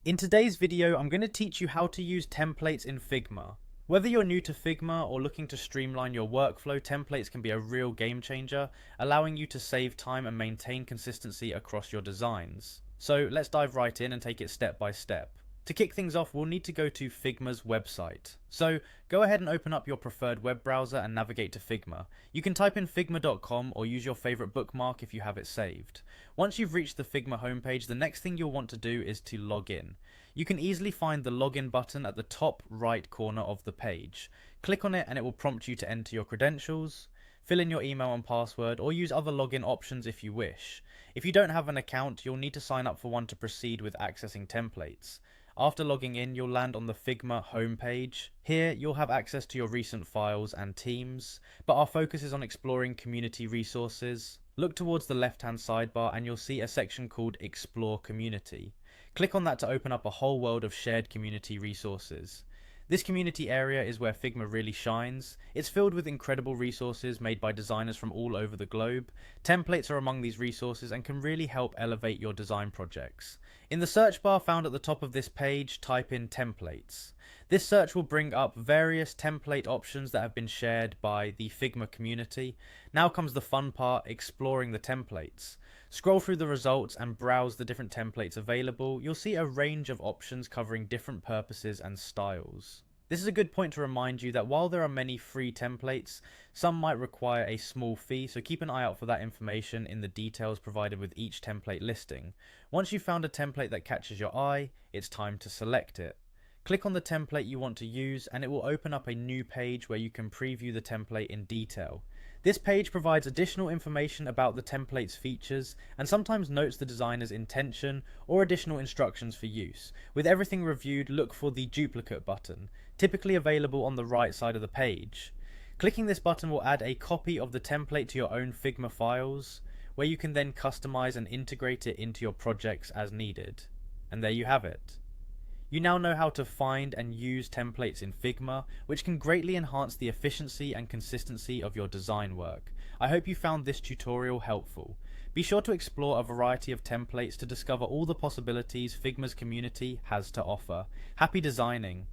In today's video, I'm going to teach you how to use templates in Figma. Whether you're new to Figma or looking to streamline your workflow, templates can be a real game changer, allowing you to save time and maintain consistency across your designs. So let's dive right in and take it step by step. To kick things off, we'll need to go to Figma's website. So go ahead and open up your preferred web browser and navigate to Figma. You can type in figma.com or use your favorite bookmark if you have it saved. Once you've reached the Figma homepage, the next thing you'll want to do is to log in. You can easily find the login button at the top right corner of the page. Click on it and it will prompt you to enter your credentials, fill in your email and password, or use other login options if you wish. If you don't have an account, you'll need to sign up for one to proceed with accessing templates. After logging in, you'll land on the Figma homepage. Here, you'll have access to your recent files and teams, but our focus is on exploring community resources. Look towards the left-hand sidebar and you'll see a section called Explore Community. Click on that to open up a whole world of shared community resources. This community area is where Figma really shines. It's filled with incredible resources made by designers from all over the globe. Templates are among these resources and can really help elevate your design projects. In the search bar found at the top of this page, type in templates. This search will bring up various template options that have been shared by the Figma community. Now comes the fun part, exploring the templates. Scroll through the results and browse the different templates available. You'll see a range of options covering different purposes and styles. This is a good point to remind you that while there are many free templates, some might require a small fee, so keep an eye out for that information in the details provided with each template listing. Once you've found a template that catches your eye, it's time to select it. Click on the template you want to use and it will open up a new page where you can preview the template in detail. This page provides additional information about the template's features and sometimes notes the designer's intention or additional instructions for use. With everything reviewed, look for the duplicate button, typically available on the right side of the page. Clicking this button will add a copy of the template to your own Figma files, where you can then customize and integrate it into your projects as needed. And there you have it. You now know how to find and use templates in Figma, which can greatly enhance the efficiency and consistency of your design work. I hope you found this tutorial helpful. Be sure to explore a variety of templates to discover all the possibilities Figma's community has to offer. Happy designing!